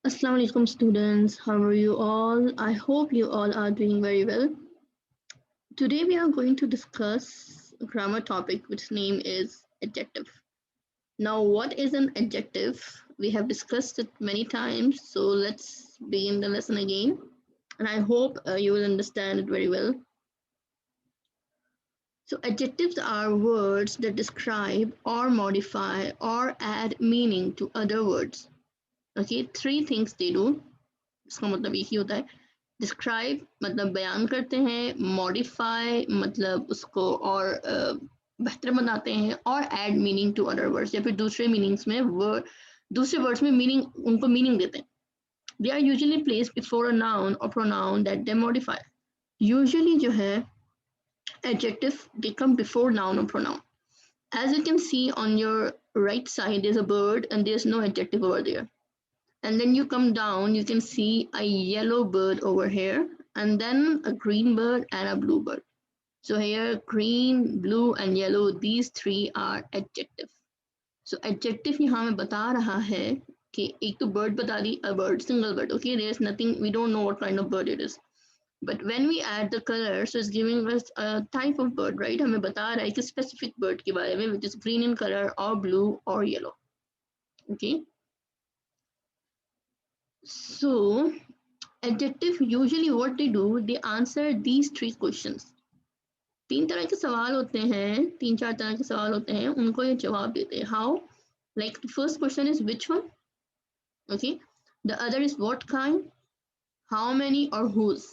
Assalamu alaikum students, how are you all? I hope you all are doing very well. Today we are going to discuss a grammar topic which name is adjective. Now what is an adjective? We have discussed it many times, so let's begin the lesson again and I hope you will understand it very well. So adjectives are words that describe or modify or add meaning to other words. Okay, three things they do. इसका मतलब एक ही होता है describe मतलब बयान करते हैं, modify मतलब उसको और बेहतर बनाते हैं, और add meaning to other words या फिर दूसरे मीनिंग्स में वर्ड दूसरे वर्ड्स में मीनिंग उनको मीनिंग देते हैं. They are usually placed before a noun और pronoun that they modify. Usually जो है adjective they come before noun और pronoun. As you can see on your right side, there's a bird and there's no adjective over there. And then you come down, you can see a yellow bird over here, and then a green bird and a blue bird. So here, green, blue, and yellow, these three are adjective. So adjective यहाँ में बता रहा है कि एक तो bird बता दी, a bird, single bird. Okay, there's nothing, we don't know what kind of bird it is. But when we add the color, so it's giving us a type of bird, right? हमें बता रहा है कि specific bird के बारे में, which is green in color or blue or yellow. Okay. So adjective usually what they do, they answer these three questions. तीन तरह के सवाल होते हैं, तीन चार तरह के सवाल होते हैं, उनको ये जवाब देते हैं. How? Like the first question is which one? Okay. The other is what kind, how many, or whose.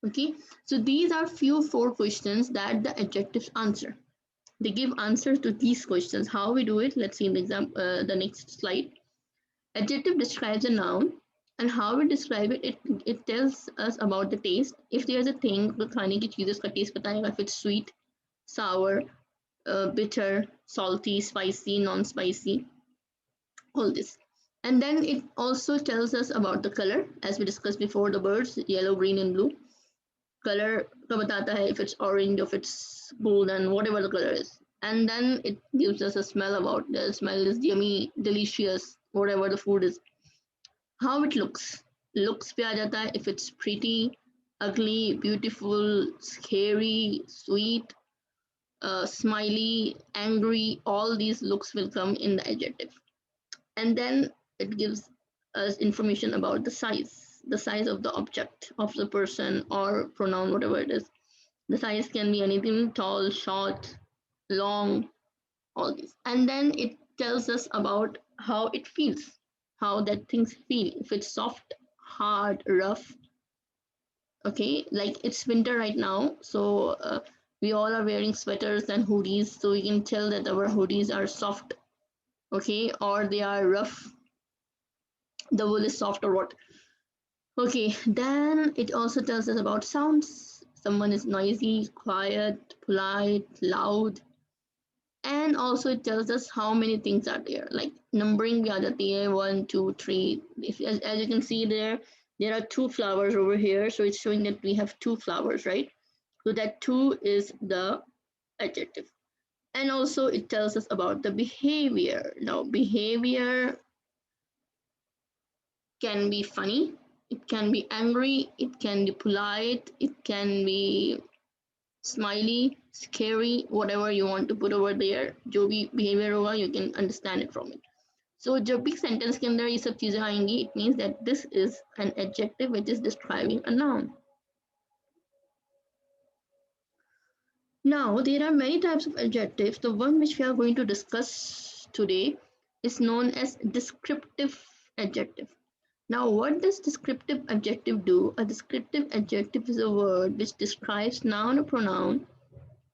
Okay. So these are few four questions that the adjectives answer. They give answers to these questions. How we do it? Let's see in the example, the next slide. Adjective describes a noun, and how we describe it, it tells us about the taste. If there's a thing, तो खाने की चीज़ उसका taste बताएगा. If it's sweet, sour, bitter, salty, spicy, non-spicy, all this. And then it also tells us about the color, as we discussed before, the birds, yellow, green, and blue. Color का बताता है if it's orange, if it's golden, whatever the color is. And then it gives us a smell about the smell is yummy, delicious, whatever the food is. How it looks पे आ जाता है if it's pretty, ugly, beautiful, scary, sweet, smiley, angry, all these looks will come in the adjective. And then it gives us information about the size of the object, of the person or pronoun, whatever it is. The size can be anything, tall, short, long, all these. And then it tells us about how it feels, how that things feel. If it's soft, hard, rough. Okay, like it's winter right now, so we all are wearing sweaters and hoodies, so we can tell that our hoodies are soft, okay, or they are rough. The wool is soft or what. Okay, then it also tells us about sounds. Someone is noisy, quiet, polite, loud. And also it tells us how many things are there, like numbering bhi aa jati hai, 1 2 3. If as you can see there are two flowers over here, so it's showing that we have two flowers, right? So that two is the adjective. And also it tells us about the behavior. Now behavior can be funny, it can be angry, it can be polite, it can be smiley, scary, whatever you want to put over there. जो भी behavior होगा, you can understand it from it. So जब भी sentence के अंदर ये सब चीजें आएंगी, it means that this is an adjective which is describing a noun. Now there are many types of adjectives. The one which we are going to discuss today is known as descriptive adjective. Now, what does descriptive adjective do? A descriptive adjective is a word which describes noun or pronoun.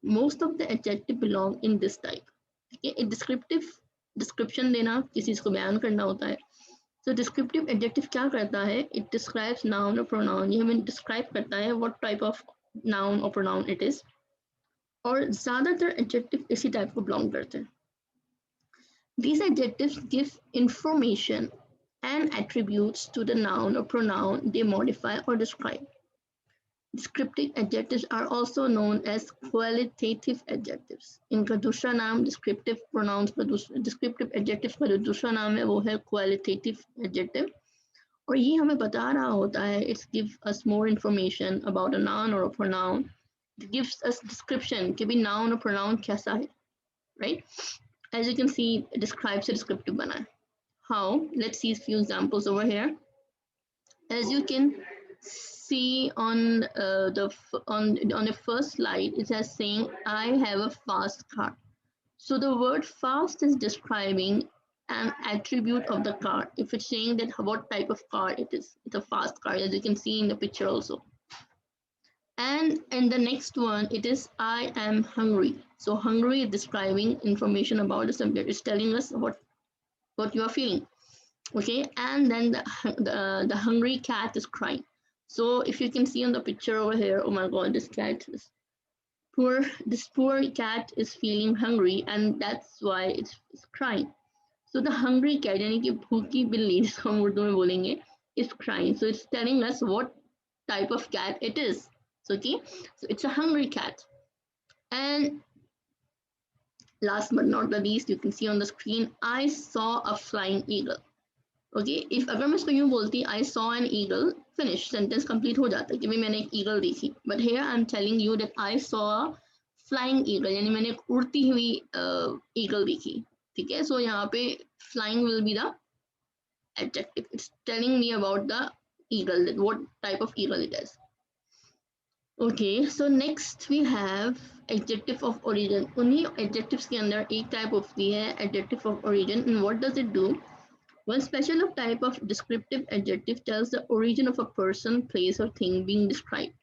Most of the adjective belong in this type. Okay, a descriptive description देना किसी चीज को बयान करना होता है. So descriptive adjective क्या करता है? It describes noun or pronoun. ये हमें describe करता है what type of noun or pronoun it is. और ज़्यादातर adjective इसी type को belong करते हैं. These adjectives give information and attributes to the noun or pronoun they modify or describe. Descriptive adjectives are also known as qualitative adjectives. इनका दूसरा नाम descriptive pronouns का descriptive adjectives का जो दूसरा नाम है वो है qualitative adjective. और ये हमें बता रहा होता है, it's give us more information about a noun और a pronoun. It gives us description कि भी नाउन और प्रोनाउन कैसा है, right. As you can see describe से डिस्क्रिप्टिव बना है. How, let's see few examples over here. As you can see on on the first slide, it has saying I have a fast car. So the word fast is describing an attribute of the car. If it's saying that what type of car it is, it's a fast car, as you can see in the picture also. And in the next one, it is I am hungry. So hungry is describing information about the subject. It's telling us what you are feeling. Okay, and then the hungry cat is crying. So if you can see on the picture over here, oh my god, this poor cat is feeling hungry, and that's why it's crying. So the hungry cat, यानी कि भूखी बिल्ली जिसको हम उर्दू में बोलेंगे, is crying. So it's telling us what type of cat it is. So okay, so it's a hungry cat. And last but not the least, you can see on the screen, I saw a flying eagle. Okay, if अगर मैं इसको यूं बोलती I saw an eagle, finish, sentence complete हो जाता है कि भाई मैंने एक ईगल देखी. But here I am telling you that I saw flying eagle, यानी मैंने एक उड़ती हुई ईगल देखी. ठीक है, सो यहाँ पे flying will be the adjective. It's telling me about the eagle, that what type of eagle it is. Okay, so next we have adjective of origin. उन्हीं एडजेक्टिव्स के अंदर एक टाइप होती है adjective of origin. And what does it do? One special of type of descriptive adjective tells the origin of a person, place or thing being described.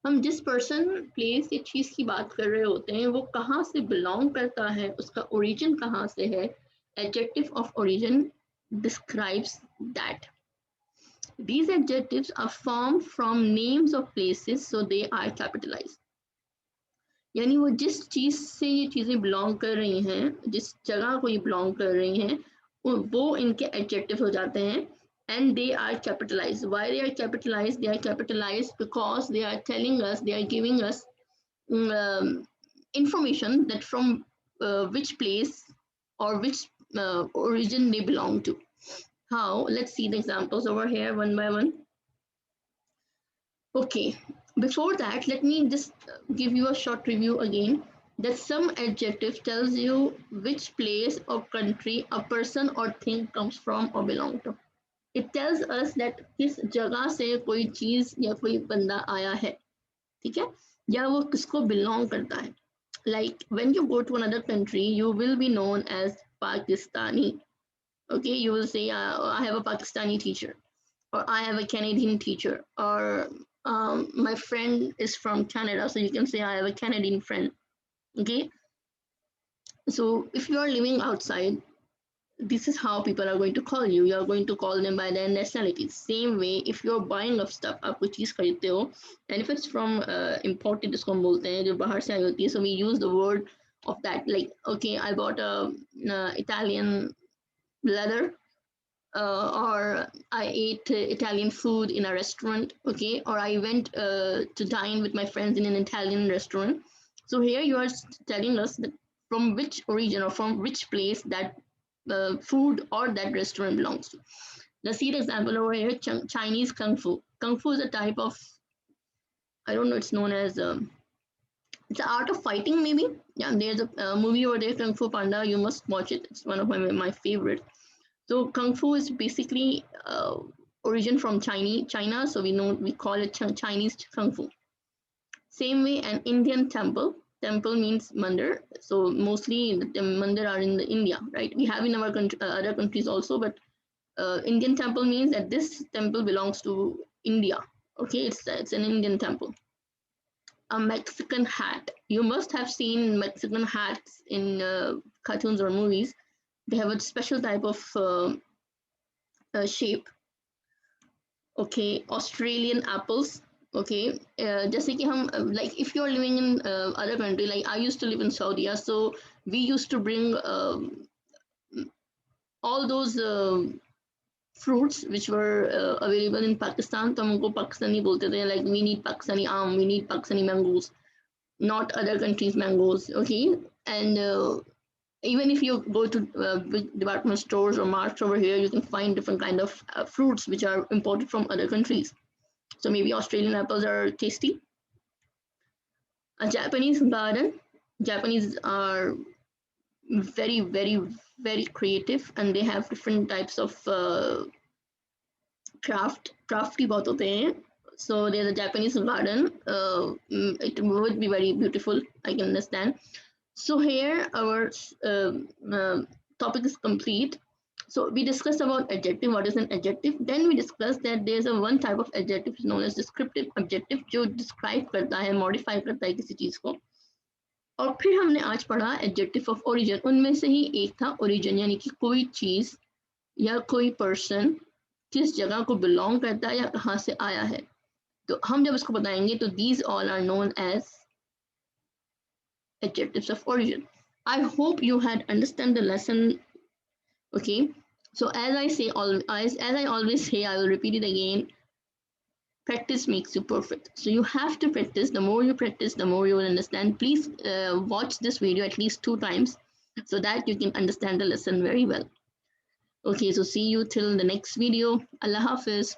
हम जिस person, place या चीज़ की बात कर रहे होते हैं वो कहाँ से belong करता है, उसका origin कहाँ से है. Adjective of origin describes that. These adjectives are formed from names of places, so they are capitalized. यानी वो जिस चीज़ से ये चीज़ें बिलोंग कर रही हैं, जिस जगह को ये बिलोंग कर रही हैं, वो इनके एडजेक्टिव हो जाते हैं. And they are capitalize. Why they are capitalize? They are capitalize because they are telling us, they are giving us information that from which place or which origin they belong to. How? Let's see the examples over here one by one. Okay, before that, let me just give you a short review again. That some adjective tells you which place or country a person or thing comes from or belong to. It tells us that किस जगह से कोई चीज या कोई बंदा आया है, ठीक है, या वो किसको belong करता है. Like when you go to another country, you will be known as Pakistani. Okay, you will say, I have a Pakistani teacher, or I have a Canadian teacher, or my friend is from Canada, so you can say I have a Canadian friend. Okay, so if you are living outside, this is how people are going to call you. You are going to call them by their nationality. Same way, if you are buying of stuff, आप कोई चीज़ खरीदते हो, and if it's from imported, जिसको हम बोलते हैं जो बाहर से आई होती है, so we use the word of that. Like, okay, I bought a Italian leather, or I ate Italian food in a restaurant, okay, or I went to dine with my friends in an Italian restaurant. So here you are telling us that from which origin or from which place that food or that restaurant belongs to. Let's see the example over here. Chinese Kung Fu. Kung Fu is a type of, I don't know, it's known as, it's the art of fighting maybe. Yeah, there's a movie over there, Kung Fu Panda. You must watch it. It's one of my favorite. So Kung Fu is basically origin from China, so we call it Chinese Kung Fu. Same way, an Indian temple. Temple means mandir, so mostly the mandir are in the India, right? We have in our other countries also, but Indian temple means that this temple belongs to India. Okay, it's an Indian temple. A Mexican hat. You must have seen Mexican hats in cartoons or movies. They have a special type of shape. Okay, Australian apples. Okay, जैसे कि हम like if you're living in other country, like I used to live in Saudi, so we used to bring all those fruits which were available in Pakistan. तो हम उनको पाकिस्तानी बोलते थे, like we need Pakistani we need Pakistani mangoes, not other countries mangoes. Okay, and Even if you go to big department stores or markets over here, you can find different kind of fruits which are imported from other countries. So maybe Australian apples are tasty. A Japanese garden. Japanese are very, very, very creative, and they have different types of crafty बहुत होते हैं. So there's a Japanese garden. It would be very beautiful, I can understand. So here our topic is complete. So we discussed about adjective, what is an adjective. Then we discussed that there's a one type of adjective known as descriptive adjective, जो describe करता है, modify करता है किसी चीज़ को. और फिर हमने आज पढ़ा एडजेक्टिव ऑफ ओरिजिन. उनमें से ही एक था ओरिजिन, यानी कि कोई चीज़ या कोई पर्सन किस जगह को बिलोंग करता है या कहाँ से आया है. तो हम जब इसको बताएंगे तो these all are known as adjectives of origin. I hope you had understand the lesson. Okay, so as I always say, I will repeat it again. Practice makes you perfect. So you have to practice. The more you practice, the more you will understand. Please watch this video at least 2 times so that you can understand the lesson very well. Okay, so see you till the next video. Allah Hafiz.